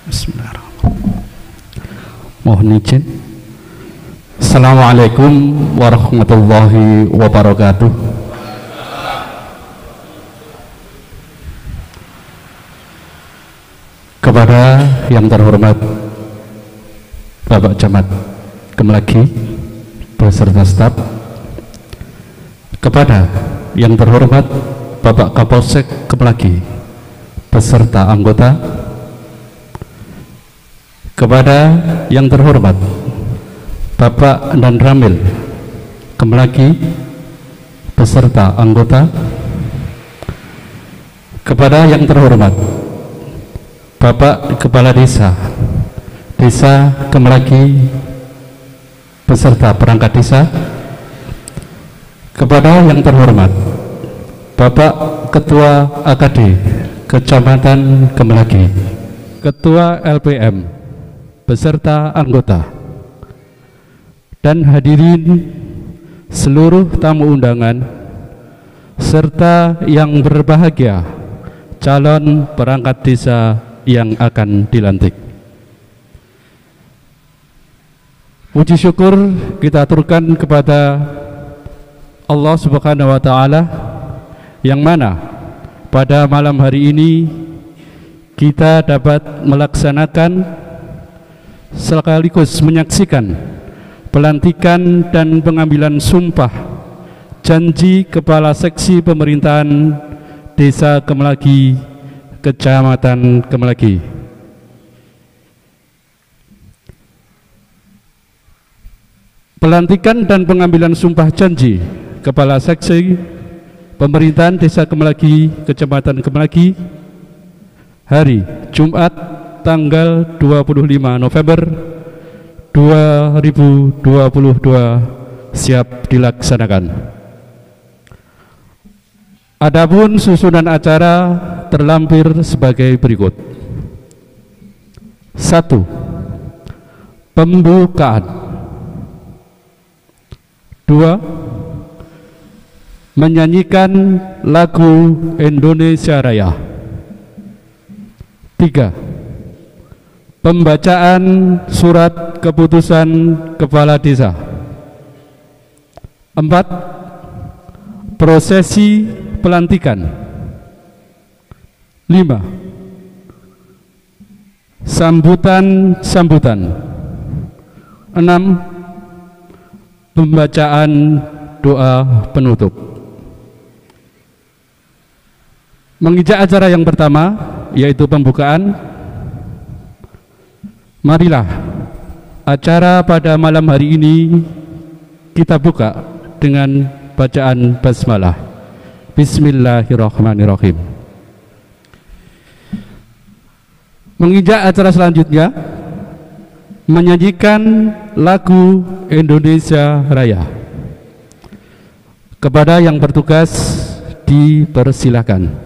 Bismillahirrahmanirrahim. Mohon izin. Assalamualaikum warahmatullahi wabarakatuh. Kepada yang terhormat Bapak Camat Kemlagi beserta staf, kepada yang terhormat Bapak Kapolsek Kemlagi beserta anggota, kepada yang terhormat Bapak dan Ramil Kemlagi beserta anggota, kepada yang terhormat Bapak Kepala Desa Kemlagi beserta perangkat desa, kepada yang terhormat Bapak Ketua AKD Kecamatan Kemlagi, Ketua LPM beserta anggota, dan hadirin seluruh tamu undangan serta yang berbahagia calon perangkat desa yang akan dilantik. Puji syukur kita aturkan kepada Allah Subhanahu wa Ta'ala, yang mana pada malam hari ini kita dapat melaksanakan sekaligus menyaksikan pelantikan dan pengambilan sumpah janji Kepala Seksi Pemerintahan Desa Kemlagi, Kecamatan Kemlagi. Pelantikan dan pengambilan sumpah janji Kepala Seksi Pemerintahan Desa Kemlagi, Kecamatan Kemlagi, hari Jumat tanggal 25 November 2022 siap dilaksanakan. Adapun susunan acara terlampir sebagai berikut. 1. Pembukaan. 2. Menyanyikan lagu Indonesia Raya. 3. Pembacaan surat keputusan Kepala Desa. 4. Prosesi pelantikan. 5. Sambutan. 6. Pembacaan doa penutup. Mengijak acara yang pertama, yaitu pembukaan. Marilah acara pada malam hari ini kita buka dengan bacaan basmalah. Bismillahirrahmanirrahim. Menginjak acara selanjutnya, menyanyikan lagu Indonesia Raya. Kepada yang bertugas dipersilakan.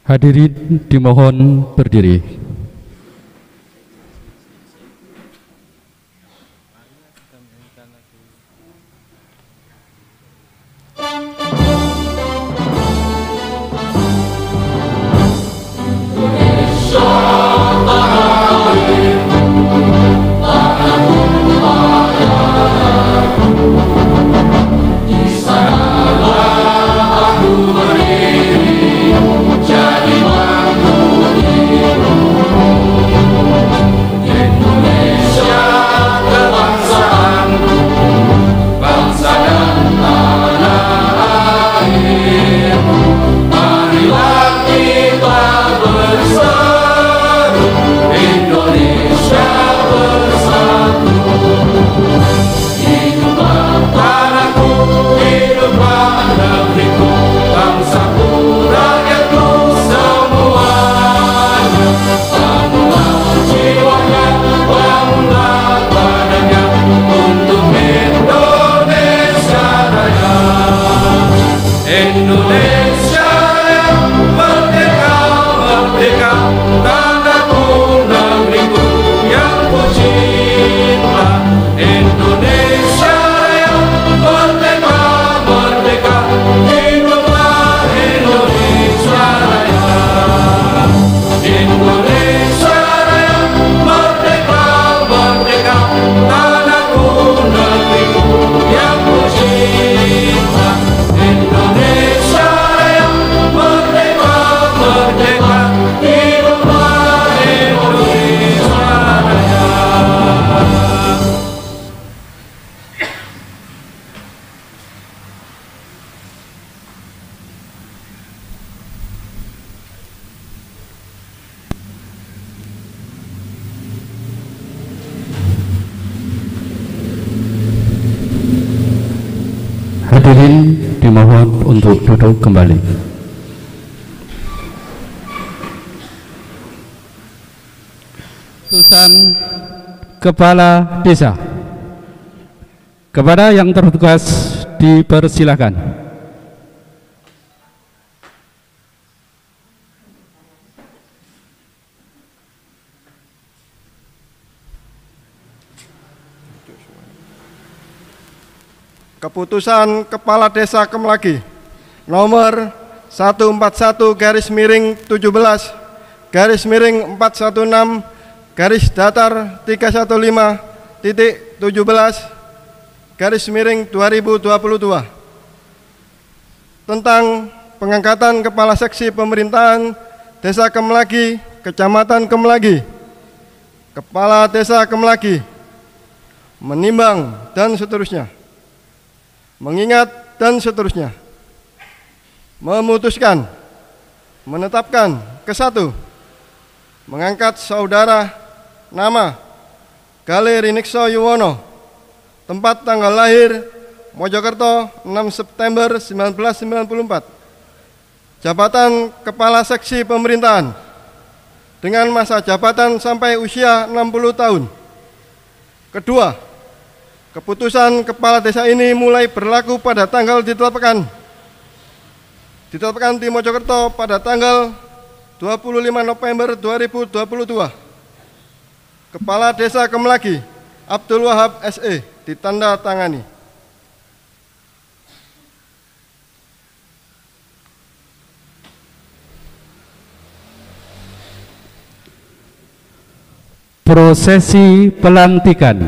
Hadirin dimohon berdiri. Jadi untuk duduk kembali. Keputusan Kepala Desa. Kepada yang tertugas dipersilakan. Keputusan Kepala Desa Kemlagi nomor 141-316-315.17/2022 tentang pengangkatan Kepala Seksi Pemerintahan Desa Kemlagi, Kecamatan Kemlagi, Kepala Desa Kemlagi, menimbang dan seterusnya, mengingat dan seterusnya, memutuskan, menetapkan ke-1, mengangkat saudara nama Gale Rinikso Yuwono, tempat tanggal lahir Mojokerto 6 September 1994, jabatan Kepala Seksi Pemerintahan dengan masa jabatan sampai usia 60 tahun. Kedua, keputusan Kepala Desa ini mulai berlaku pada tanggal ditetapkan di Mojokerto pada tanggal 25 November 2022. Kepala Desa Kemlagi Abdul Wahab SE ditanda tangani. Prosesi pelantikan.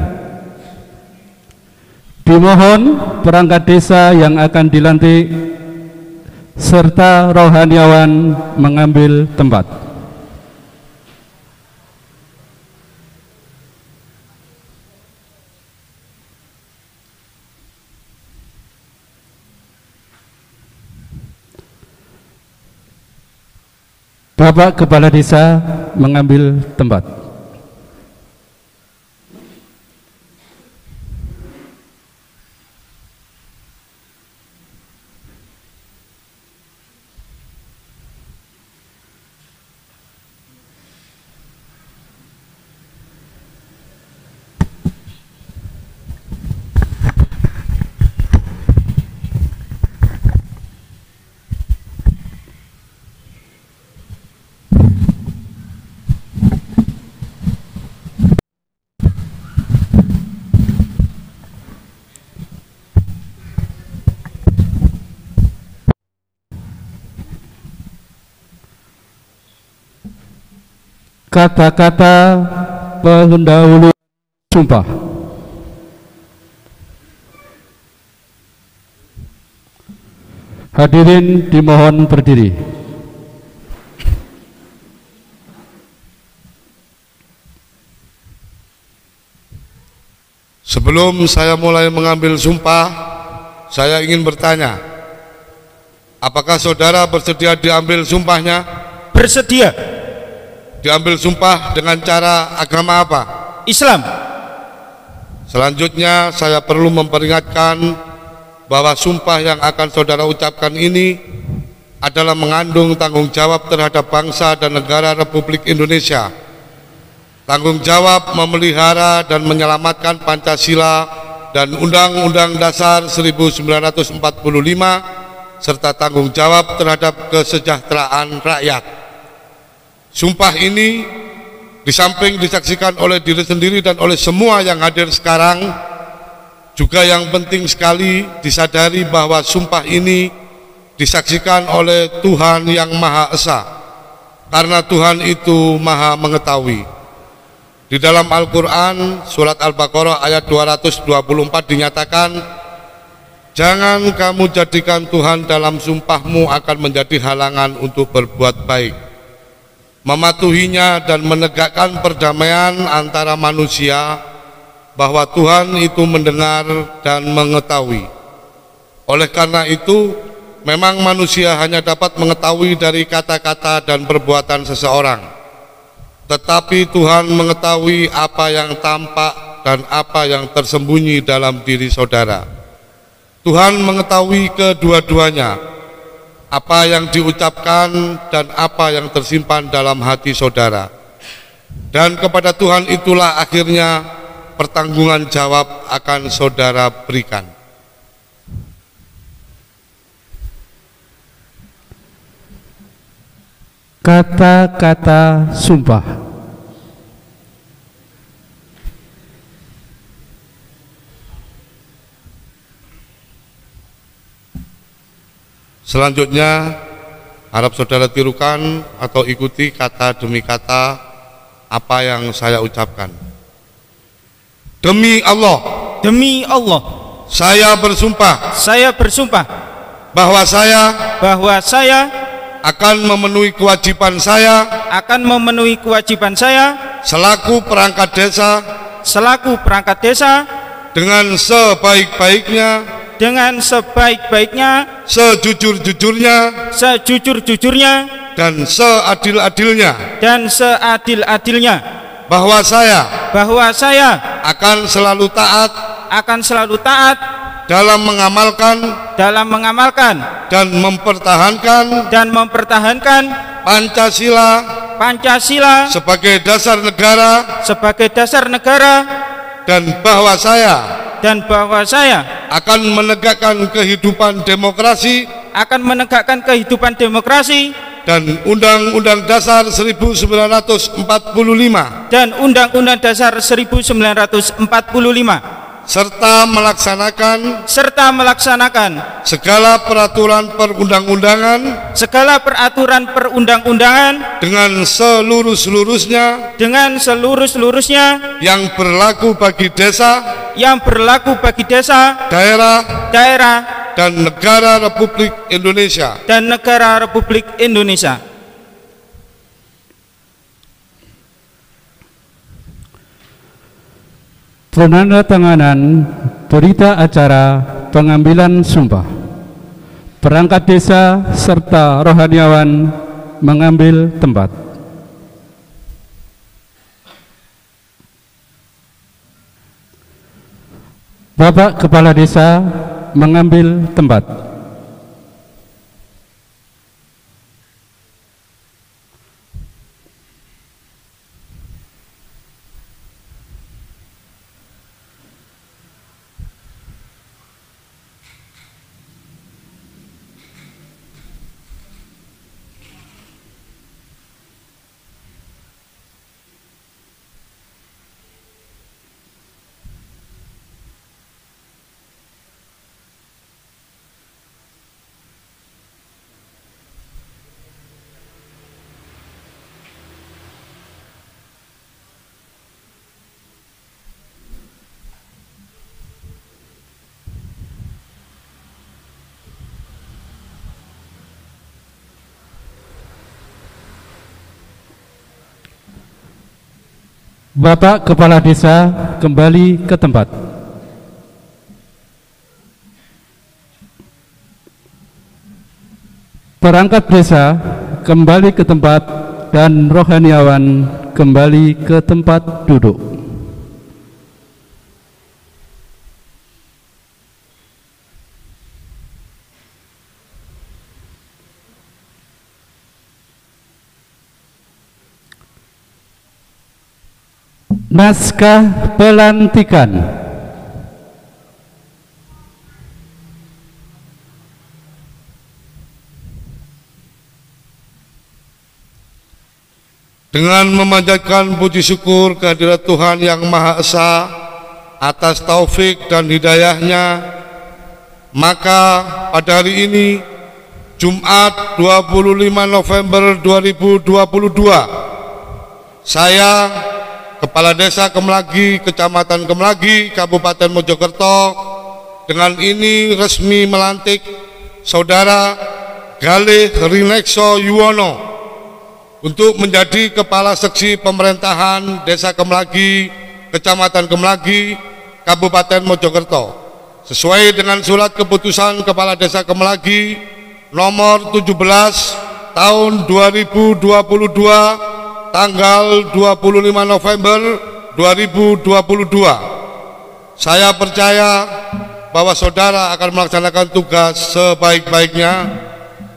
Dimohon perangkat desa yang akan dilantik serta rohaniawan mengambil tempat. Bapak Kepala Desa mengambil tempat. Kata-kata pendahulu sumpah. Hadirin dimohon berdiri. Sebelum saya mulai mengambil sumpah, saya ingin bertanya, apakah saudara bersedia diambil sumpahnya? Bersedia. Diambil sumpah dengan cara agama apa? Islam. Selanjutnya saya perlu memperingatkan bahwa sumpah yang akan saudara ucapkan ini adalah mengandung tanggung jawab terhadap bangsa dan negara Republik Indonesia. Tanggung jawab memelihara dan menyelamatkan Pancasila dan Undang-Undang Dasar 1945 serta tanggung jawab terhadap kesejahteraan rakyat. Sumpah ini di samping disaksikan oleh diri sendiri dan oleh semua yang hadir sekarang, juga yang penting sekali disadari bahwa sumpah ini disaksikan oleh Tuhan yang Maha Esa, karena Tuhan itu Maha Mengetahui. Di dalam Al-Quran surat Al-Baqarah ayat 224 dinyatakan, jangan kamu jadikan Tuhan dalam sumpahmu akan menjadi halangan untuk berbuat baik, mematuhinya dan menegakkan perdamaian antara manusia, bahwa Tuhan itu mendengar dan mengetahui. Oleh karena itu, memang manusia hanya dapat mengetahui dari kata-kata dan perbuatan seseorang, tetapi Tuhan mengetahui apa yang tampak dan apa yang tersembunyi dalam diri saudara. Tuhan mengetahui kedua-duanya, apa yang diucapkan dan apa yang tersimpan dalam hati saudara. Dan kepada Tuhan itulah akhirnya pertanggungan jawab akan saudara berikan. Kata-kata sumpah. Selanjutnya, harap saudara tirukan atau ikuti kata demi kata apa yang saya ucapkan. Demi Allah, Demi Allah, saya bersumpah bahwa saya akan memenuhi kewajiban saya selaku perangkat desa dengan sebaik-baiknya, sejujur-jujurnya dan seadil-adilnya, bahwa saya akan selalu taat dalam mengamalkan dan mempertahankan Pancasila sebagai dasar negara, dan bahwa saya akan menegakkan kehidupan demokrasi dan Undang-Undang Dasar 1945 serta melaksanakan segala peraturan perundang-undangan dengan seluruh-seluruhnya yang berlaku bagi desa, daerah dan negara Republik Indonesia. Penandatanganan berita acara pengambilan sumpah. Perangkat desa serta rohaniawan mengambil tempat. Bapak Kepala Desa mengambil tempat. Bapak Kepala Desa kembali ke tempat. Perangkat desa kembali ke tempat dan rohaniawan kembali ke tempat duduk. Naskah pelantikan. Dengan memanjatkan puji syukur kehadirat Tuhan Yang Maha Esa atas taufik dan hidayahnya, maka pada hari ini, Jumat 25 November 2022, saya Kepala Desa Kemlagi, Kecamatan Kemlagi, Kabupaten Mojokerto, dengan ini resmi melantik Saudara Galih Rinekso Yuwono untuk menjadi Kepala Seksi Pemerintahan Desa Kemlagi, Kecamatan Kemlagi, Kabupaten Mojokerto, sesuai dengan Surat Keputusan Kepala Desa Kemlagi nomor 17 tahun 2022 tanggal 25 November 2022. Saya percaya bahwa saudara akan melaksanakan tugas sebaik-baiknya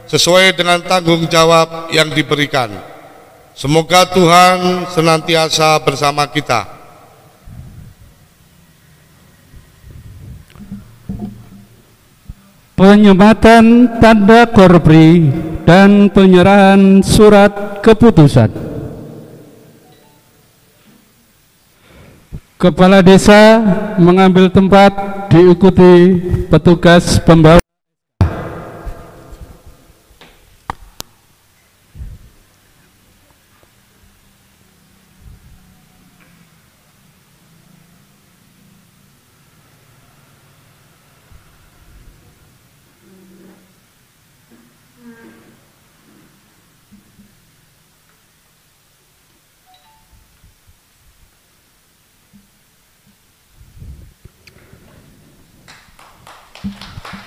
sesuai dengan tanggung jawab yang diberikan. Semoga Tuhan senantiasa bersama kita. Penyematan tanda korpri dan penyerahan surat keputusan. Kepala desa mengambil tempat diikuti petugas pembawa.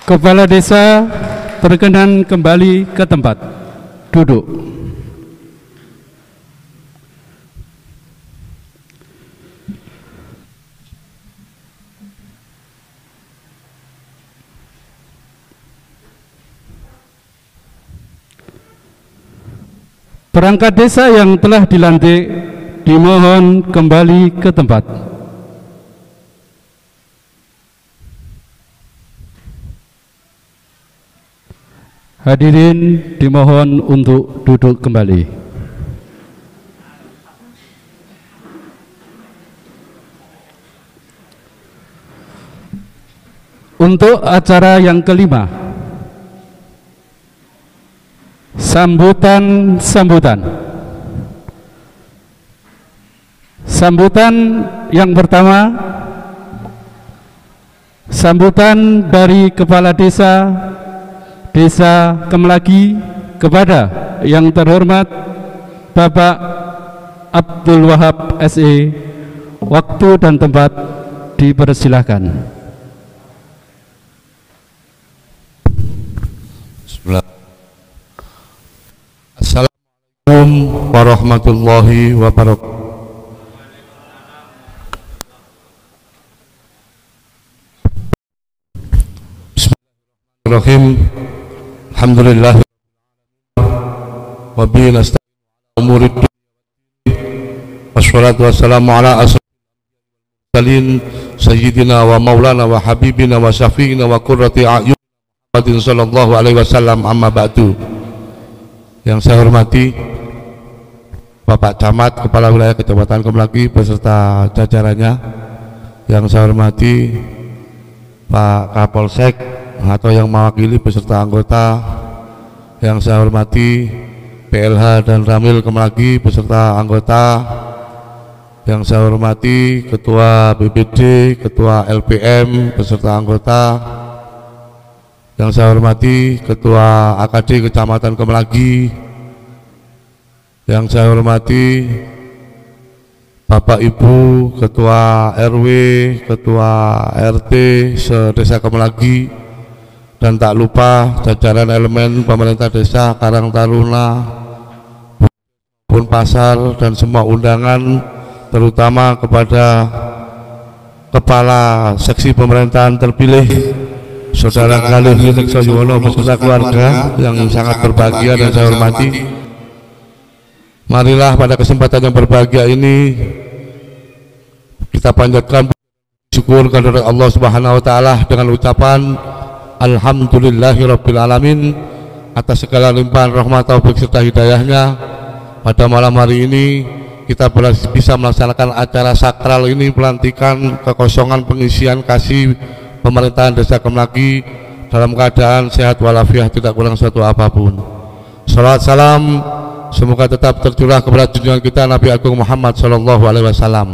Kepala desa berkenan kembali ke tempat duduk. Perangkat desa yang telah dilantik dimohon kembali ke tempat. Hadirin dimohon untuk duduk kembali. Untuk acara yang kelima, sambutan. Sambutan yang pertama, sambutan dari Kepala Desa Kemelagi kepada yang terhormat Bapak Abdul Wahab SE. Waktu dan tempat dipersilahkan. Assalamualaikum warahmatullahi wabarakatuh. Bismillahirrahmanirrahim. Alhamdulillah wa bihi nasta'inu umuri wassalatu wassalamu ala asrofil sayyidina wa maulana wa habibina wa syafi'ina wa qurrati a'yun Muhammadin sallallahu alaihi wasallam, amma ba'du. Yang saya hormati Bapak Camat, Kepala Wilayah Kecamatan Kemelagi beserta jajarannya. Yang saya hormati Pak Kapolsek atau yang mewakili beserta anggota. Yang saya hormati PLH dan Ramil Kemelagi beserta anggota. Yang saya hormati Ketua BPD, Ketua LPM beserta anggota. Yang saya hormati Ketua AKD Kecamatan Kemelagi. Yang saya hormati Bapak Ibu Ketua RW, Ketua RT se-Desa Kemelagi, dan tak lupa jajaran elemen pemerintah desa Karang Taruna, Kebun Pasar, dan semua undangan, terutama kepada Kepala Seksi Pemerintahan terpilih Saudara Khalil Witekso Yuwono beserta keluarga yang sangat berbahagia dan saya hormati. Marilah pada kesempatan yang berbahagia ini kita panjatkan syukur kepada Allah Subhanahu wa taala dengan ucapan alhamdulillahirabbil alamin atas segala limpahan rahmat taufik serta hidayahnya. Pada malam hari ini kita bisa melaksanakan acara sakral ini, pelantikan kekosongan pengisian kasih pemerintahan Desa Kemelagi dalam keadaan sehat walafiat, tidak kurang suatu apapun. Salawat salam semoga tetap tercurah kepada junjungan kita Nabi Agung Muhammad Sallallahu Alaihi Wasallam.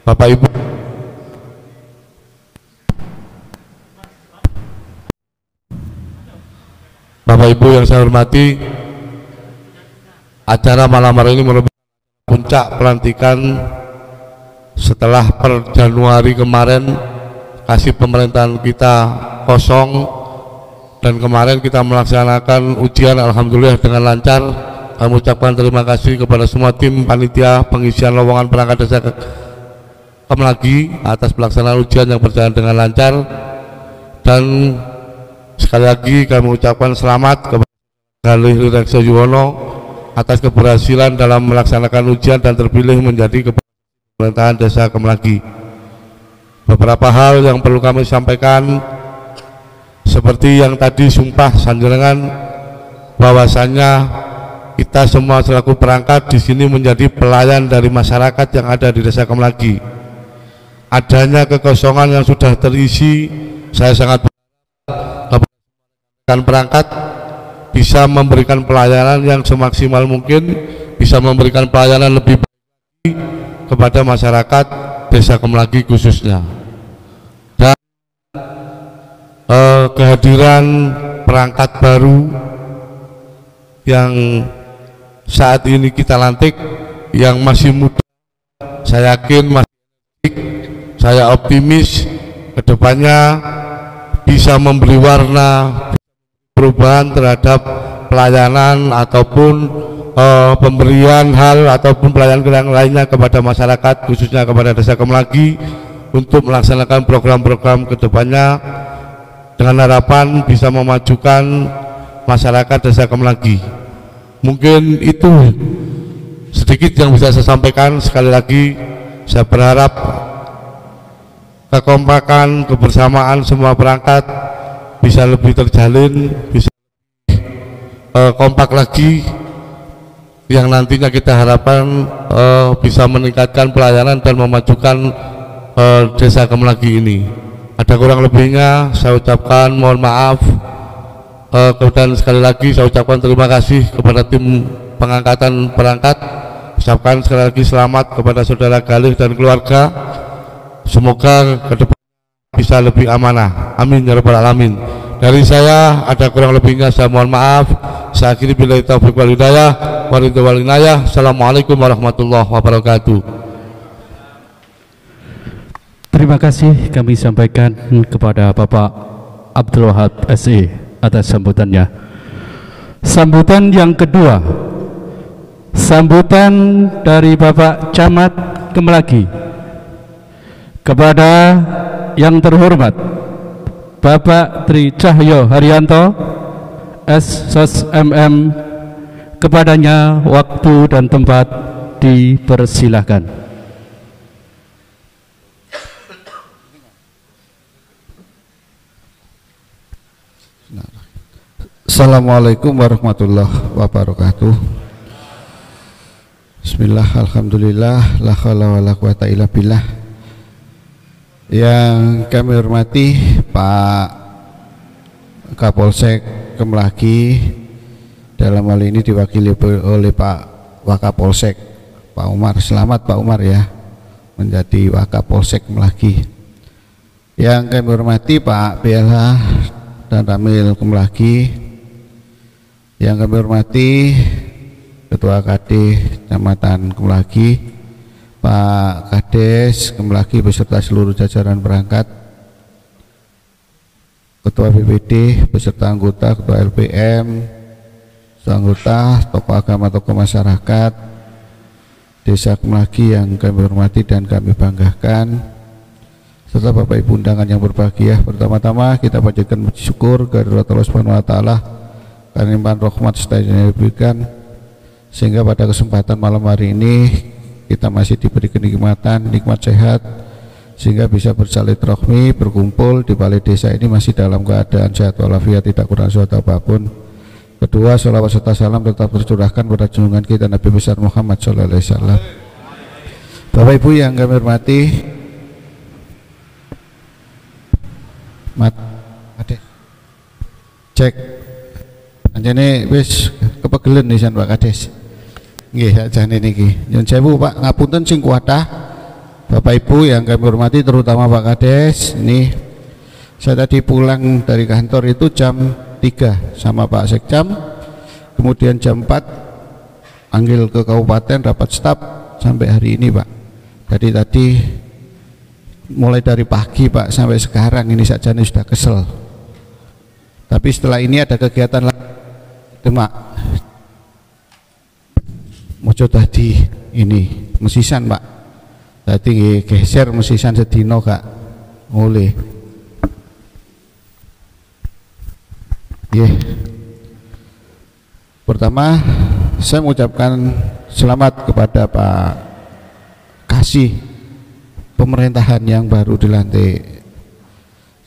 Bapak Ibu yang saya hormati, acara malam hari ini merupakan puncak pelantikan setelah per Januari kemarin kasih pemerintahan kita kosong. Dan kemarin kita melaksanakan ujian alhamdulillah dengan lancar. Kami ucapkan terima kasih kepada semua tim panitia pengisian lowongan perangkat desa Kemelagi atas pelaksanaan ujian yang berjalan dengan lancar. Dan sekali lagi kami ucapkan selamat kepada Galih Rekso Yuwono atas keberhasilan dalam melaksanakan ujian dan terpilih menjadi Kepala Pemerintahan Desa Kemlagi. Beberapa hal yang perlu kami sampaikan seperti yang tadi sumpah sanjenengan, bahwasannya kita semua selaku perangkat di sini menjadi pelayan dari masyarakat yang ada di Desa Kemlagi. Adanya kekosongan yang sudah terisi, saya sangat berharap perangkat bisa memberikan pelayanan yang semaksimal mungkin, bisa memberikan pelayanan lebih baik kepada masyarakat Desa Kemlagi khususnya. Dan kehadiran perangkat baru yang saat ini kita lantik, yang masih muda, saya yakin masih, saya optimis kedepannya bisa memberi warna perubahan terhadap pelayanan ataupun pemberian hal ataupun pelayanan lainnya kepada masyarakat, khususnya kepada Desa Kemlagi, untuk melaksanakan program-program kedepannya dengan harapan bisa memajukan masyarakat Desa Kemlagi. Mungkin itu sedikit yang bisa saya sampaikan. Sekali lagi saya berharap kekompakan, kebersamaan semua perangkat bisa lebih terjalin, bisa kompak lagi, yang nantinya kita harapkan bisa meningkatkan pelayanan dan memajukan Desa Kemlagi ini. Ada kurang lebihnya saya ucapkan mohon maaf, dan sekali lagi saya ucapkan terima kasih kepada tim pengangkatan perangkat. Ucapkan sekali lagi selamat kepada saudara Galih dan keluarga. Semoga ke depan bisa lebih amanah. Amin ya rabbal alamin. Dari saya ada kurang lebihnya saya mohon maaf. Saya akhiri billahi taufiq wal hidayah wa ridwan wal inayah. Assalamualaikum warahmatullahi wabarakatuh. Terima kasih kami sampaikan kepada Bapak Abdul Wahab SE atas sambutannya. Sambutan yang kedua, sambutan dari Bapak Camat Kemlagi kepada yang terhormat Bapak Tri Cahyo Haryanto SSOS MM. Kepadanya waktu dan tempat dipersilahkan. Assalamualaikum warahmatullahi wabarakatuh. Bismillah, alhamdulillah, la haula wala quwata illa billah. Yang kami hormati Pak Kapolsek Kemlagi, dalam hal ini diwakili oleh Pak Wakapolsek Pak Umar. Selamat Pak Umar ya menjadi Wakapolsek Kemlagi. Yang kami hormati Pak BLH dan Ramil Kemlagi. Yang kami hormati Ketua KD Kecamatan Kemlagi, Pak Kades Kemlagi beserta seluruh jajaran perangkat, Ketua BPD beserta anggota, Ketua LPM, anggota, tokoh agama, tokoh masyarakat Desa Kemlagi yang kami hormati dan kami banggakan, serta Bapak Ibu undangan yang berbahagia. Pertama-tama kita panjatkan puji syukur kepada Allah Subhanahu wa taala karena limpahan rahmat serta yang diberikan, sehingga pada kesempatan malam hari ini kita masih diberi kenikmatan, nikmat sehat, sehingga bisa bersilaturahmi, berkumpul di balai desa ini masih dalam keadaan sehat walafiat, tidak kurang suatu apapun. Kedua, sholawat serta salam tetap tercurahkan pada junjungan kita Nabi besar Muhammad sallallahu alaihi wasallam. Bapak Ibu yang kami hormati, cek anjane wis kepegelen nisan Pak Kades. Nggih, sakjane niki. Nyuwun sewu Pak, ngapunten sing kuatah. Bapak Ibu yang kami hormati, terutama Pak Kades, ini saya tadi pulang dari kantor itu jam 3 sama Pak Sekcam, kemudian jam 4 panggil ke kabupaten rapat staf sampai hari ini Pak. Jadi tadi mulai dari pagi Pak sampai sekarang ini sakjane sudah kesel. Tapi setelah ini ada kegiatan lagi Mak. Mojo tadi ini mesisan Pak. Tadi geser mesisan sedino Kak. Mulai. Pertama, saya mengucapkan selamat kepada Pak Kasih pemerintahan yang baru dilantik.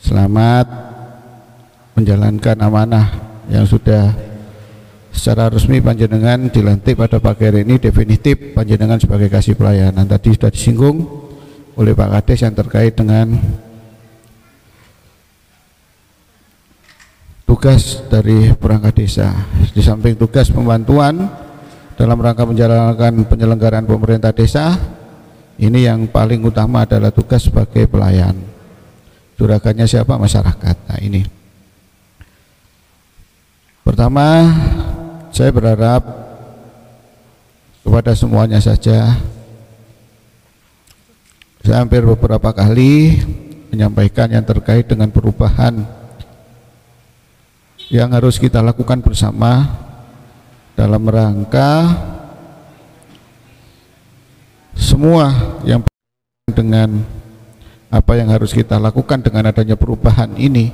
Selamat menjalankan amanah yang sudah secara resmi panjenengan dilantik pada pagi hari ini, definitif panjenengan sebagai Kasih Pelayanan. Tadi sudah disinggung oleh Pak Kades yang terkait dengan tugas dari perangkat desa. Di samping tugas pembantuan dalam rangka menjalankan penyelenggaraan pemerintah desa, ini yang paling utama adalah tugas sebagai pelayan. Juragannya siapa? Masyarakat. Nah, ini pertama, saya berharap kepada semuanya saja. Saya hampir beberapa kali menyampaikan yang terkait dengan perubahan yang harus kita lakukan bersama dalam rangka semua yang dengan apa yang harus kita lakukan dengan adanya perubahan ini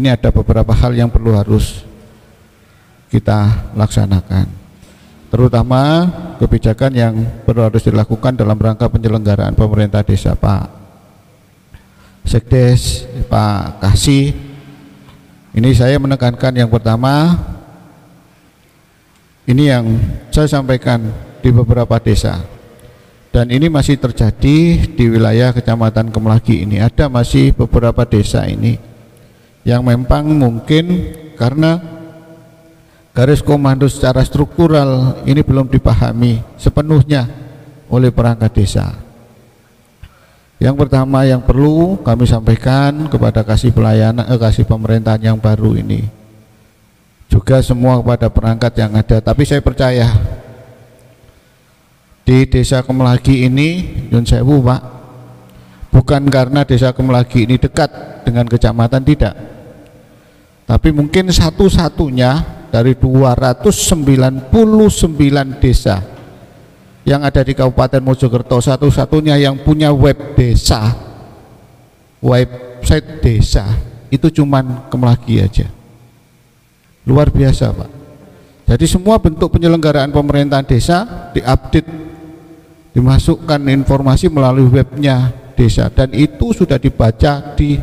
ada beberapa hal yang perlu harus kita laksanakan, terutama kebijakan yang perlu harus dilakukan dalam rangka penyelenggaraan pemerintah desa. Pak Sekdes, Pak Kasih, ini saya menekankan yang pertama, ini yang saya sampaikan di beberapa desa, dan ini masih terjadi di wilayah Kecamatan Kemlagi ini. Ada masih beberapa desa ini yang memang mungkin karena garis komando secara struktural ini belum dipahami sepenuhnya oleh perangkat desa. Yang pertama yang perlu kami sampaikan kepada Kasih Pelayanan, Kasih pemerintahan yang baru ini, juga semua kepada perangkat yang ada. Tapi saya percaya di desa Kemlagi ini, Nyun Sewu Pak, bukan karena desa Kemlagi ini dekat dengan kecamatan, tidak, tapi mungkin satu-satunya dari 299 desa yang ada di Kabupaten Mojokerto, satu-satunya yang punya web desa, website desa, itu cuman Kemlagi aja. Luar biasa Pak. Jadi semua bentuk penyelenggaraan pemerintahan desa diupdate, dimasukkan informasi melalui webnya desa, dan itu sudah dibaca di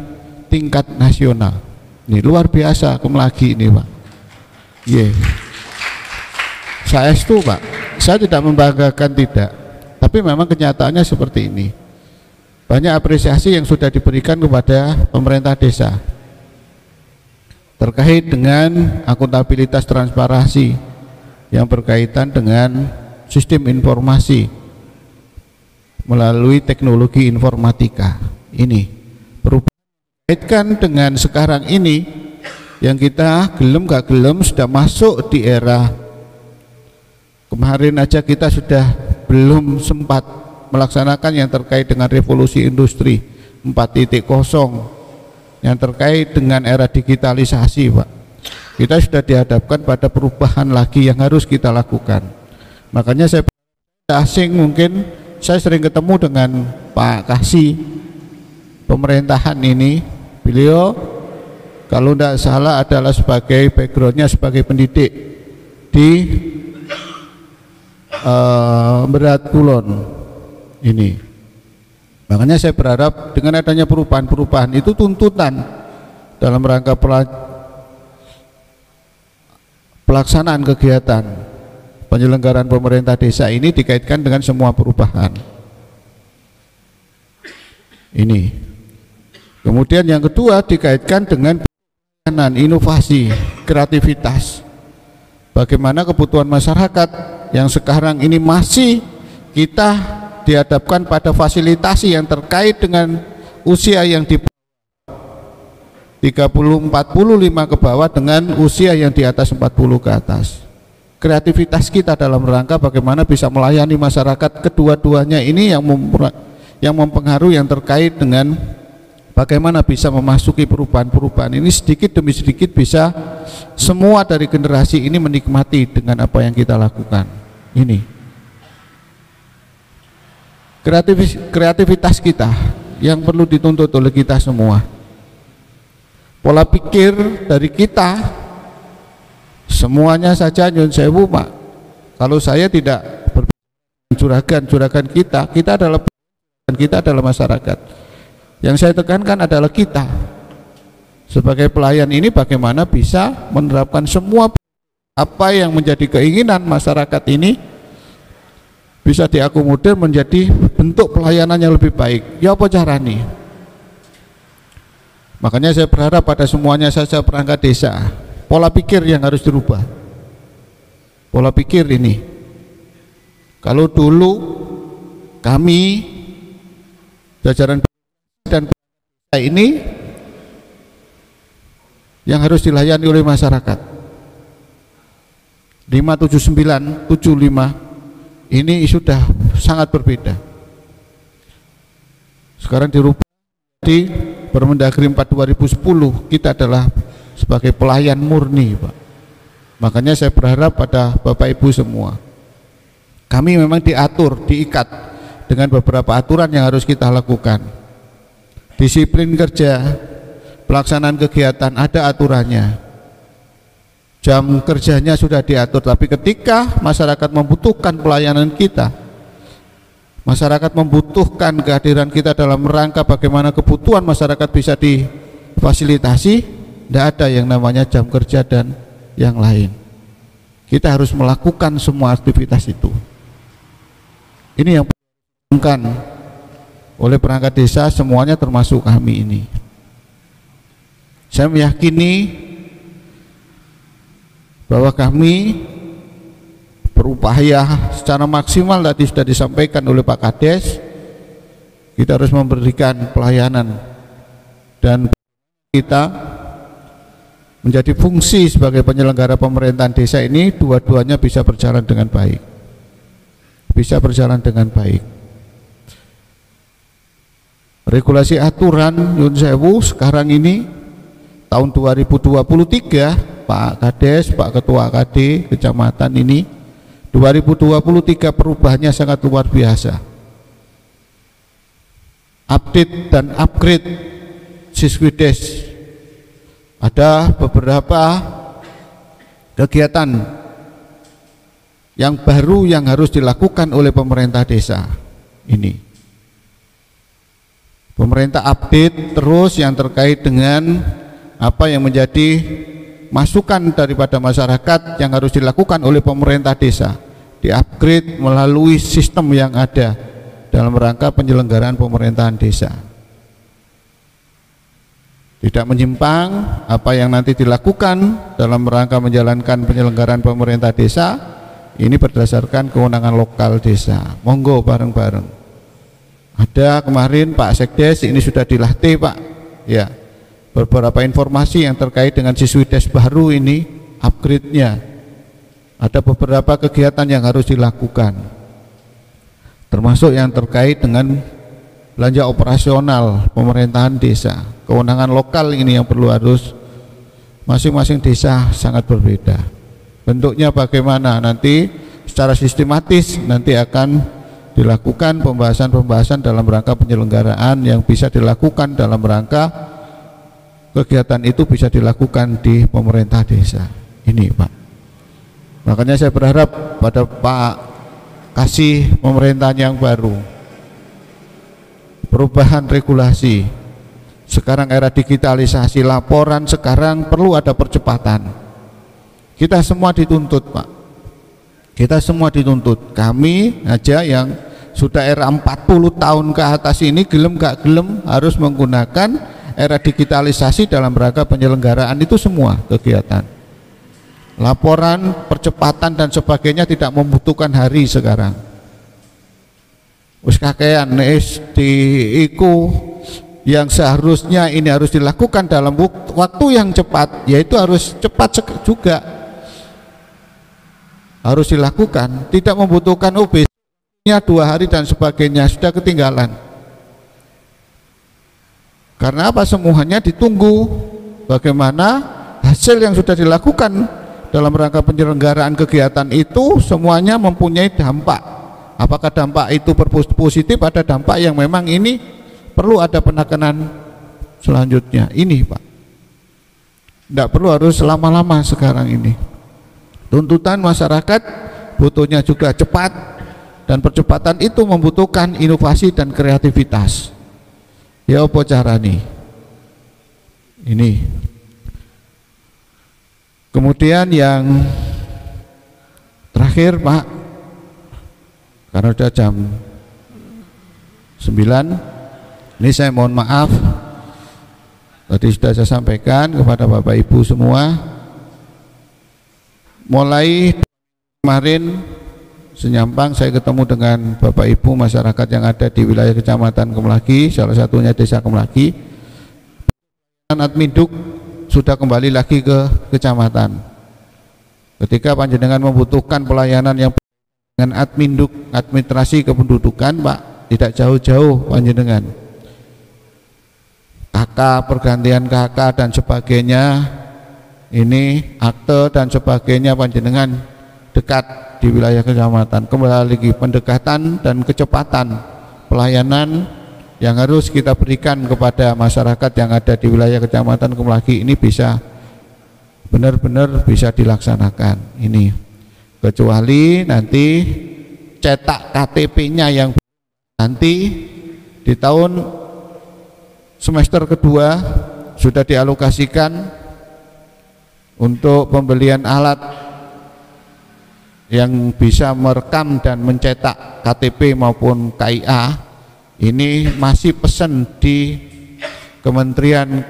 tingkat nasional. Ini luar biasa Kemlagi ini Pak. Saya itu Pak, saya tidak membanggakan, tidak, tapi memang kenyataannya seperti ini. Banyak apresiasi yang sudah diberikan kepada pemerintah desa terkait dengan akuntabilitas transparansi yang berkaitan dengan sistem informasi melalui teknologi informatika. Ini berkaitan dengan sekarang ini yang kita gelem gak gelem sudah masuk di era. Kemarin aja kita sudah belum sempat melaksanakan yang terkait dengan revolusi industri 4.0 yang terkait dengan era digitalisasi Pak. Kita sudah dihadapkan pada perubahan lagi yang harus kita lakukan. Makanya saya asing, mungkin saya sering ketemu dengan Pak Kasih pemerintahan ini. Beliau kalau tidak salah adalah sebagai backgroundnya sebagai pendidik di Berat Kulon ini. Makanya saya berharap dengan adanya perubahan-perubahan itu tuntutan dalam rangka pelaksanaan kegiatan penyelenggaraan pemerintah desa ini dikaitkan dengan semua perubahan ini. Kemudian yang kedua dikaitkan dengan inovasi, kreativitas. Bagaimana kebutuhan masyarakat yang sekarang ini masih kita dihadapkan pada fasilitasi yang terkait dengan usia yang di 30-45 ke bawah dengan usia yang di atas 40 ke atas. Kreativitas kita dalam rangka bagaimana bisa melayani masyarakat, kedua-duanya ini yang mempengaruhi yang terkait dengan bagaimana bisa memasuki perubahan-perubahan ini sedikit demi sedikit, bisa semua dari generasi ini menikmati dengan apa yang kita lakukan ini. Kreativitas kita yang perlu dituntut oleh kita semua. pola pikir dari kita semuanya saja nyun sewu Pak. Kalau saya tidak juragan kita adalah masyarakat. Yang saya tekankan adalah kita sebagai pelayan ini bagaimana bisa menerapkan semua apa yang menjadi keinginan masyarakat ini bisa diakomodir menjadi bentuk pelayanan yang lebih baik. Ya apa caranya? Makanya saya berharap pada semuanya saja perangkat desa, pola pikir yang harus dirubah. Pola pikir ini, kalau dulu kami jajaran dan ini yang harus dilayani oleh masyarakat 579, 75 ini sudah sangat berbeda. Sekarang dirubah di Permendagri 4 2010, kita adalah sebagai pelayan murni Pak. Makanya saya berharap pada Bapak Ibu semua, kami memang diatur, diikat dengan beberapa aturan yang harus kita lakukan. Disiplin kerja, pelaksanaan kegiatan ada aturannya, jam kerjanya sudah diatur. Tapi ketika masyarakat membutuhkan pelayanan kita, masyarakat membutuhkan kehadiran kita dalam rangka bagaimana kebutuhan masyarakat bisa difasilitasi, tidak ada yang namanya jam kerja dan yang lain. Kita harus melakukan semua aktivitas itu. Ini yang dilakukan oleh perangkat desa semuanya termasuk kami ini. Saya meyakini bahwa kami berupaya secara maksimal, tadi sudah disampaikan oleh Pak Kades, kita harus memberikan pelayanan dan kita menjadi fungsi sebagai penyelenggara pemerintahan desa ini dua-duanya bisa berjalan dengan baik, bisa berjalan dengan baik. Regulasi aturan Nyun Sewu sekarang ini tahun 2023 Pak Kades, Pak Ketua KD Kecamatan ini 2023 perubahannya sangat luar biasa. Update dan upgrade Siswides, ada beberapa kegiatan yang baru yang harus dilakukan oleh pemerintah desa ini. Pemerintah update terus yang terkait dengan apa yang menjadi masukan daripada masyarakat yang harus dilakukan oleh pemerintah desa, di-upgrade melalui sistem yang ada dalam rangka penyelenggaraan pemerintahan desa. Tidak menyimpang apa yang nanti dilakukan dalam rangka menjalankan penyelenggaraan pemerintah desa, ini berdasarkan kewenangan lokal desa. Monggo bareng-bareng. Ada kemarin Pak Sekdes, ini sudah dilatih Pak, ya, beberapa informasi yang terkait dengan Siswides baru ini, upgrade-nya. Ada beberapa kegiatan yang harus dilakukan, termasuk yang terkait dengan belanja operasional pemerintahan desa. Kewenangan lokal ini yang perlu harus masing-masing desa sangat berbeda. Bentuknya bagaimana nanti secara sistematis nanti akan dilakukan pembahasan-pembahasan dalam rangka penyelenggaraan yang bisa dilakukan dalam rangka kegiatan itu bisa dilakukan di pemerintah desa ini Pak. Makanya saya berharap pada Pak Kasih pemerintahan yang baru, perubahan regulasi. Sekarang era digitalisasi, laporan sekarang perlu ada percepatan. Kita semua dituntut Pak, kita semua dituntut. Kami aja yang sudah era 40 tahun ke atas ini gelem gak gelem harus menggunakan era digitalisasi dalam rangka penyelenggaraan itu semua kegiatan. Laporan, percepatan dan sebagainya tidak membutuhkan hari sekarang. Wis kakean diiku yang seharusnya ini harus dilakukan dalam waktu yang cepat, yaitu harus cepat juga harus dilakukan, tidak membutuhkan OB-nya 2 hari dan sebagainya, sudah ketinggalan. Karena apa? Semuanya ditunggu bagaimana hasil yang sudah dilakukan dalam rangka penyelenggaraan kegiatan itu semuanya mempunyai dampak. Apakah dampak itu positif, ada dampak yang memang ini perlu ada penekanan selanjutnya ini Pak. Tidak perlu harus lama-lama sekarang ini. Tuntutan masyarakat butuhnya juga cepat, dan percepatan itu membutuhkan inovasi dan kreativitas. Ya apa caranya? Ini. Kemudian yang terakhir Pak, karena sudah jam 9, ini saya mohon maaf, tadi sudah saya sampaikan kepada Bapak Ibu semua, mulai kemarin Senyampang saya ketemu dengan Bapak Ibu masyarakat yang ada di wilayah Kecamatan Kemlagi, salah satunya Desa Kemlagi. Adminduk sudah kembali lagi ke kecamatan. Ketika panjenengan membutuhkan pelayanan yang dengan adminduk, administrasi kependudukan Pak, tidak jauh-jauh panjenengan. KK, pergantian KK dan sebagainya, ini akte dan sebagainya panjenengan dekat di wilayah kecamatan. Kembali lagi pendekatan dan kecepatan pelayanan yang harus kita berikan kepada masyarakat yang ada di wilayah Kecamatan Kemlagi ini bisa benar-benar bisa dilaksanakan ini. Kecuali nanti cetak KTP-nya yang nanti di tahun semester kedua sudah dialokasikan untuk pembelian alat yang bisa merekam dan mencetak KTP maupun KIA. Ini masih pesan di Kementerian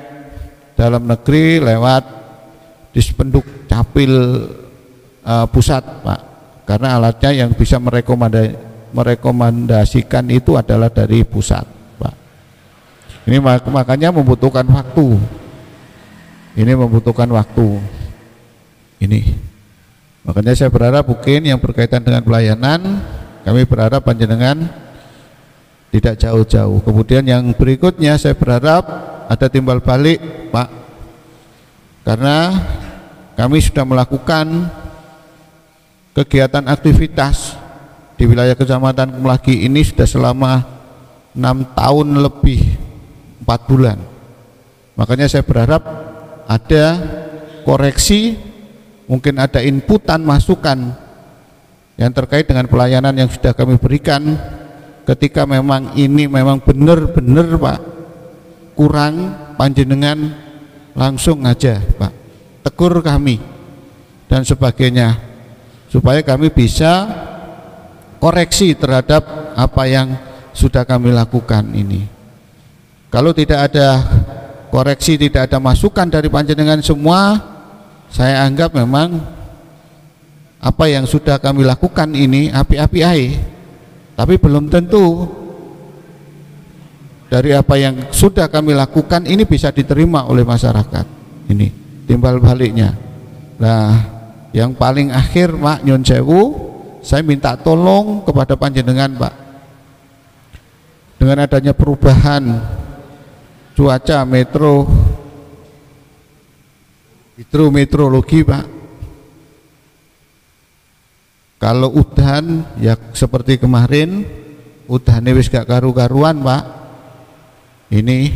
Dalam Negeri lewat Dispenduk Capil Pusat Pak, karena alatnya yang bisa merekomendasikan itu adalah dari pusat Pak. Ini makanya membutuhkan waktu. Ini membutuhkan waktu. Ini makanya saya berharap mungkin yang berkaitan dengan pelayanan, kami berharap panjenengan tidak jauh-jauh. Kemudian yang berikutnya saya berharap ada timbal balik Pak, karena kami sudah melakukan kegiatan aktivitas di wilayah Kecamatan Kemlagi ini sudah selama 6 tahun lebih 4 bulan. Makanya saya berharap ada koreksi, mungkin ada inputan masukan yang terkait dengan pelayanan yang sudah kami berikan. Ketika memang ini memang benar-benar Pak kurang, panjenengan langsung aja Pak tegur kami dan sebagainya, supaya kami bisa koreksi terhadap apa yang sudah kami lakukan ini. Kalau tidak ada koreksi, tidak ada masukan dari panjenengan semua, saya anggap memang apa yang sudah kami lakukan ini api-api ae. Tapi belum tentu dari apa yang sudah kami lakukan ini bisa diterima oleh masyarakat. Ini timbal baliknya. Nah, yang paling akhir Pak nyun sewu, saya minta tolong kepada panjenengan Pak, dengan adanya perubahan cuaca hidrometeorologi Pak, kalau udan ya seperti kemarin, udannya wis gak karu-karuan Pak. Ini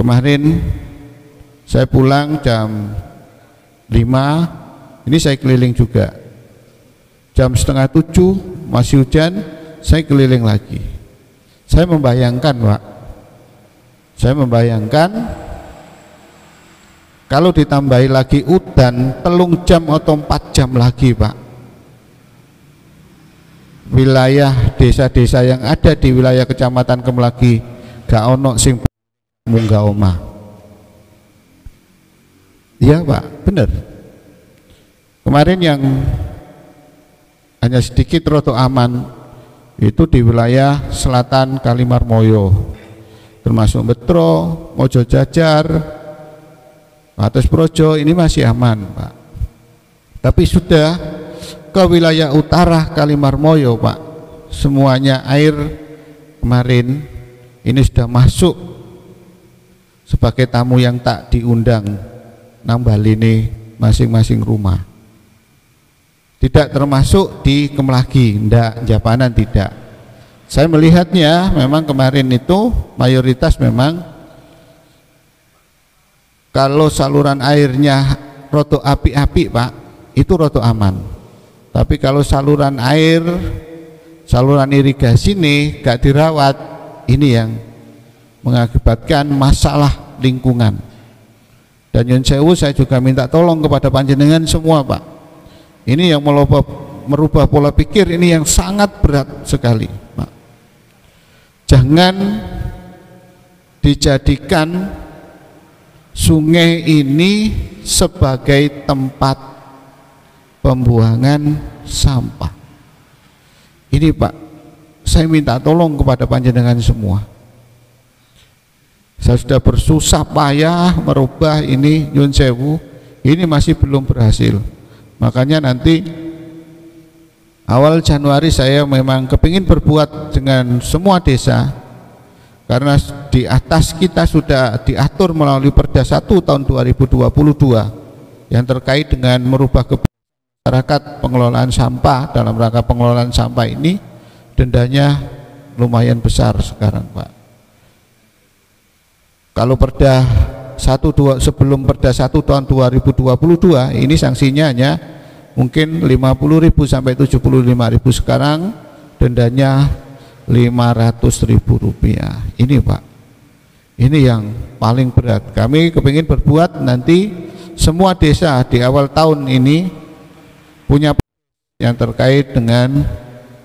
kemarin saya pulang jam 5, ini saya keliling juga. Jam 6:30 masih hujan, saya keliling lagi. Saya membayangkan Pak, saya membayangkan kalau ditambahi lagi udan 3 jam atau 4 jam lagi Pak, wilayah desa-desa yang ada di wilayah Kecamatan Kemlagi gak ono sing munggah omah. Iya Pak, bener. Kemarin yang hanya sedikit roto aman itu di wilayah selatan Kalimarmoyo, termasuk Betro, Mojo Jajar, Atas Projo, ini masih aman Pak. Tapi sudah ke wilayah utara Kalimarmoyo Pak, semuanya air kemarin ini sudah masuk sebagai tamu yang tak diundang nang baline masing-masing rumah. Tidak termasuk di Kemlagi, ndak, Japanan tidak. Saya melihatnya memang kemarin itu mayoritas memang kalau saluran airnya roto api-api Pak, itu roto aman. Tapi kalau saluran air, saluran irigasi ini gak dirawat, ini yang mengakibatkan masalah lingkungan. Dan nyun sewu, saya juga minta tolong kepada panjenengan semua Pak, ini yang merubah pola pikir, ini yang sangat berat sekali Pak. Jangan dijadikan sungai ini sebagai tempat pembuangan sampah. Ini Pak, saya minta tolong kepada panjenengan semua. Saya sudah bersusah payah merubah ini nyun sewu, ini masih belum berhasil. Makanya nanti awal Januari saya memang kepingin berbuat dengan semua desa, karena di atas kita sudah diatur melalui Perda 1 tahun 2022 yang terkait dengan merubah masyarakat pengelolaan sampah. Dalam rangka pengelolaan sampah ini dendanya lumayan besar sekarang Pak. Kalau Perda 12 sebelum Perda 1 tahun 2022 ini sanksinya hanya mungkin 50.000 sampai 75.000, sekarang dendanya 500.000 rupiah. Ini Pak, ini yang paling berat. Kami kepingin berbuat nanti semua desa di awal tahun ini punya yang terkait dengan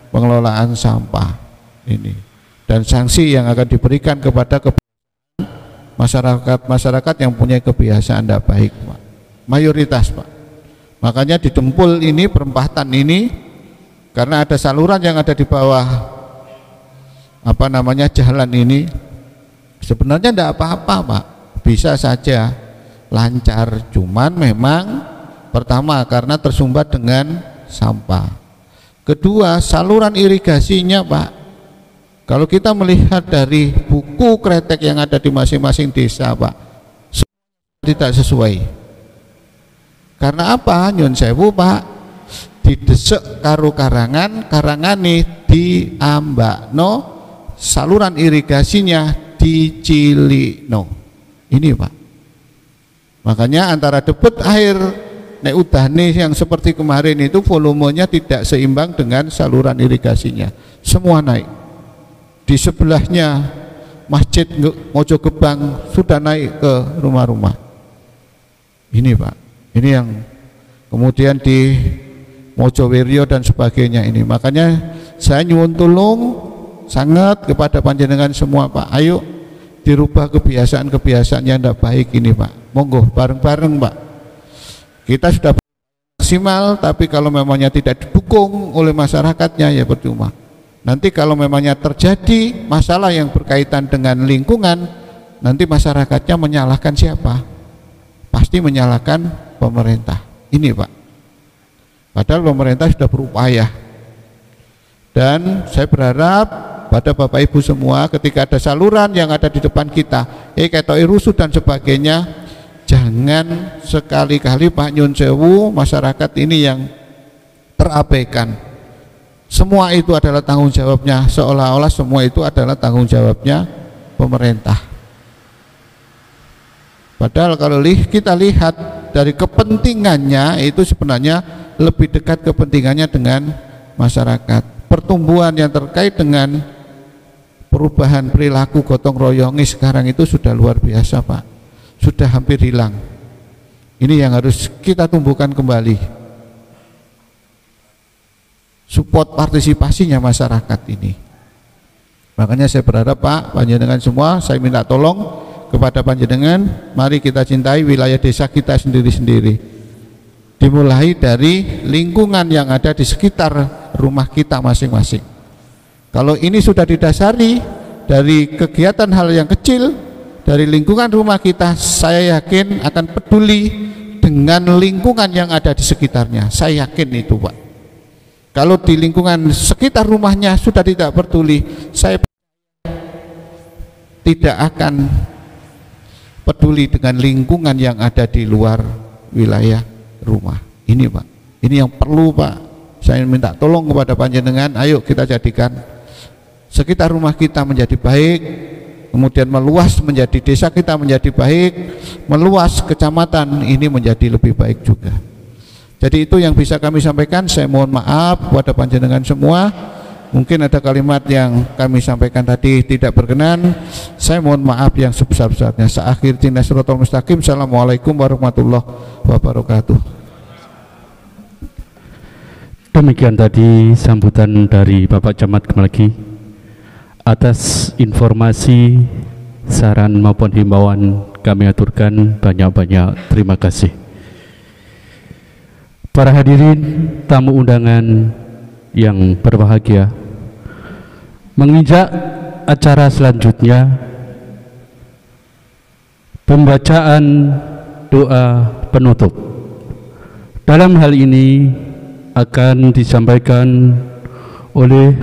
pengelolaan sampah ini, dan sanksi yang akan diberikan kepada masyarakat yang punya kebiasaan tidak baik Pak, mayoritas Pak. Makanya di Dempul ini, perempatan ini, karena ada saluran yang ada di bawah jalan ini, sebenarnya tidak apa-apa Pak, bisa saja lancar, cuman memang pertama karena tersumbat dengan sampah, kedua saluran irigasinya Pak, kalau kita melihat dari buku kretek yang ada di masing-masing desa Pak, tidak sesuai. Karena apa? Nyun sewu Pak, didesek karo karangane diambakno, saluran irigasinya dicilikno. Ini Pak. Makanya antara debit air nek udahne yang seperti kemarin itu volumenya tidak seimbang dengan saluran irigasinya. Semua naik. Di sebelahnya Masjid Mojogebang sudah naik ke rumah-rumah. Ini Pak, ini yang kemudian di Mojowiryo dan sebagainya ini. Makanya saya nyuwun tulung sangat kepada panjenengan semua Pak, ayo dirubah kebiasaan-kebiasaan yang tidak baik ini Pak. Monggo bareng-bareng Pak. Kita sudah maksimal, tapi kalau memangnya tidak didukung oleh masyarakatnya ya percuma. Nanti kalau memangnya terjadi masalah yang berkaitan dengan lingkungan, nanti masyarakatnya menyalahkan siapa? Pasti menyalahkan pemerintah. Ini Pak. Padahal pemerintah sudah berupaya. Dan saya berharap pada Bapak Ibu semua, ketika ada saluran yang ada di depan kita, ketoi rusuh dan sebagainya, jangan sekali-kali Pak nyun sewu masyarakat ini yang terabaikan. Semua itu adalah tanggung jawabnya, seolah-olah semua itu adalah tanggung jawabnya pemerintah. Padahal kalau kita lihat dari kepentingannya, itu sebenarnya lebih dekat kepentingannya dengan masyarakat. Pertumbuhan yang terkait dengan perubahan perilaku gotong royongi sekarang itu sudah luar biasa Pak, sudah hampir hilang. Ini yang harus kita tumbuhkan kembali, support partisipasinya masyarakat ini. Makanya saya berharap Pak, panjenengan semua, saya minta tolong kepada panjenengan, mari kita cintai wilayah desa kita sendiri-sendiri, dimulai dari lingkungan yang ada di sekitar rumah kita masing-masing. Kalau ini sudah didasari dari kegiatan hal yang kecil dari lingkungan rumah kita, saya yakin akan peduli dengan lingkungan yang ada di sekitarnya. Saya yakin itu Pak. Kalau di lingkungan sekitar rumahnya sudah tidak peduli, saya tidak akan peduli dengan lingkungan yang ada di luar wilayah rumah. Ini Pak, ini yang perlu Pak. Saya minta tolong kepada panjenengan, ayo kita jadikan sekitar rumah kita menjadi baik, kemudian meluas menjadi desa kita menjadi baik, meluas kecamatan ini menjadi lebih baik juga. Jadi itu yang bisa kami sampaikan. Saya mohon maaf kepada panjenengan semua. Mungkin ada kalimat yang kami sampaikan tadi tidak berkenan. Saya mohon maaf yang sebesar-besarnya. Saakhir tina siratal mustaqim. Assalamualaikum warahmatullahi wabarakatuh. Demikian tadi sambutan dari Bapak Camat Kemelagi. Atas informasi, saran maupun himbauan kami aturkan banyak-banyak terima kasih. Para hadirin tamu undangan yang berbahagia, menginjak acara selanjutnya, pembacaan doa penutup. Dalam hal ini akan disampaikan oleh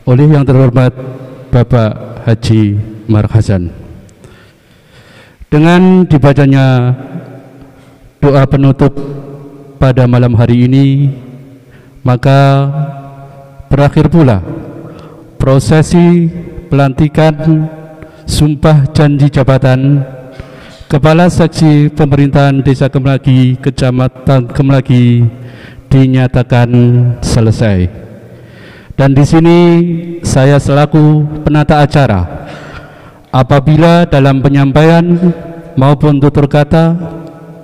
yang terhormat Bapak Haji Marhasan. Dengan dibacanya doa penutup pada malam hari ini, maka berakhir pula prosesi pelantikan sumpah janji jabatan Kepala Seksi Pemerintahan Desa Kemelagi, Kecamatan Kemelagi dinyatakan selesai. Dan di sini saya selaku penata acara, apabila dalam penyampaian maupun tutur kata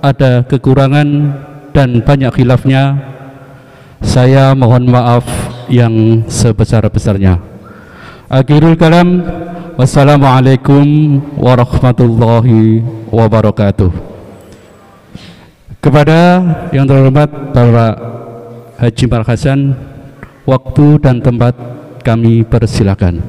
ada kekurangan dan banyak khilafnya, saya mohon maaf yang sebesar-besarnya. Akhirul kalam, wassalamualaikum warahmatullahi wabarakatuh. Kepada yang terhormat Bapak Haji Marhasan, waktu dan tempat kami persilakan.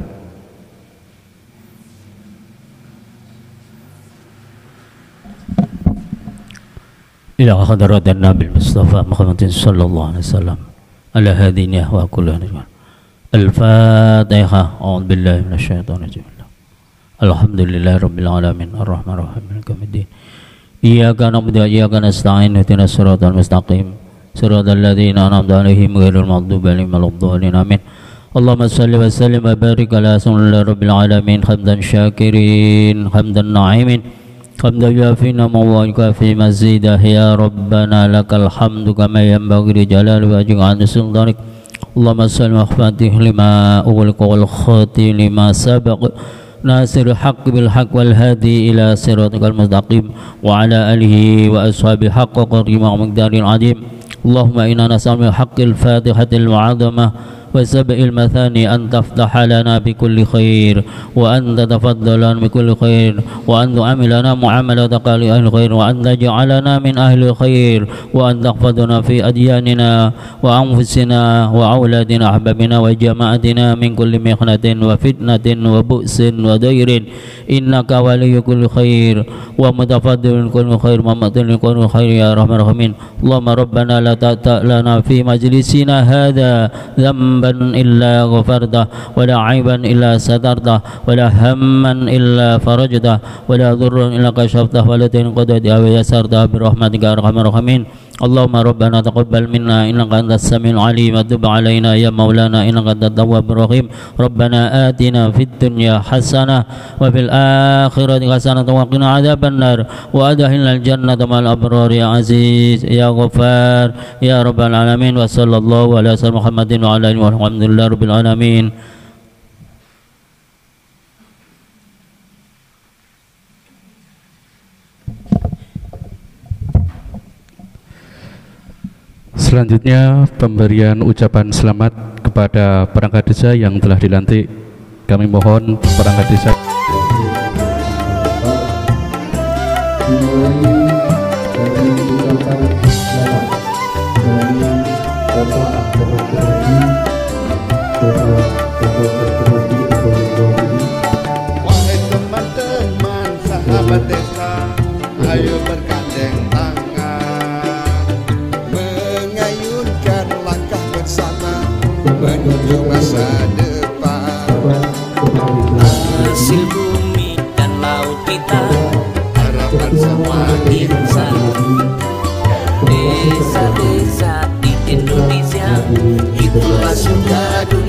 Ila hadratin Nabi Mustafa Muhammadin sallallahu alaihi wasallam ala hadhihi wa kullu Al-Fatihah. A'udzu billahi minasyaitonir rajim. Alhamdulillahi rabbil alamin arrahmanir rahim maliki yaumiddin. Iyyaka na'budu wa iyyaka nasta'in ihdinas siratal mustaqim siratal ladzina an'amta 'alaihim ghairil maghdubi 'alaihim waladdallin. Amin. Allahumma shalli wa sallim wa barik ala sayyidina rabbil alamin hamdan syakirin hamdan na'imin hamdan yafina wa yukafi mazidah ya rabbana lakal hamdu kama yanbaghi li jalali wajhika sultanik. Allahumma salli wa fatih lima ughliqa wal khatim lima sabaq nasir haqq bil haqq wal hadi ila siratikal mustaqim wa ala alihi wa ashabi haqqa qadrima wa miqdaril azim. Allahumma inna nas'aluka haqqil fatihatil mu'adzamah وسبع المثاني أن تفتح لنا بكل خير وأن تتفضل بكل خير وأن تعاملنا معاملة أهل الخير وأن تجعلنا من أهل الخير وأن تحفظنا في أدياننا وأنفسنا وأولادنا أحبابنا وجماعتنا من كل محنة وفتنة وبؤس وضير إنك ولي كل خير ومتفضل كل خير ومقتل كل خير يا أرحم الراحمين. اللهم ربنا لا تأتأ لنا في مجلسنا هذا ذنبا إلا غفرته ولا عيبا إلا سترته ولا هما إلا فرجته ولا ضرا إلا كشفته ولا دين قضيت أو يسرته برحمتك يا أرحم الراحمين. اللهم ربنا تقبل منا إنك أنت السميع العليم وتب علينا يا مولانا إنك أنت التواب الرحيم. ربنا آتنا في الدنيا حسنة وفي الآخرة حسنة وقنا عذاب النار وأدخلنا الجنة مع الأبرار يا عزيز يا غفار يا رب العالمين. وصلى الله على سيدنا محمد وعلى آله والحمد لله رب العالمين. Selanjutnya pemberian ucapan selamat kepada perangkat desa yang telah dilantik. Kami mohon perangkat desa Wahai teman-teman sahabat desa, ayo bergandeng tangan, mengayunkan langkah bersama menuju masa depan. Hasil bumi dan laut kita, Harapan semua insan desa-desa di Indonesia, itulah surga dunia.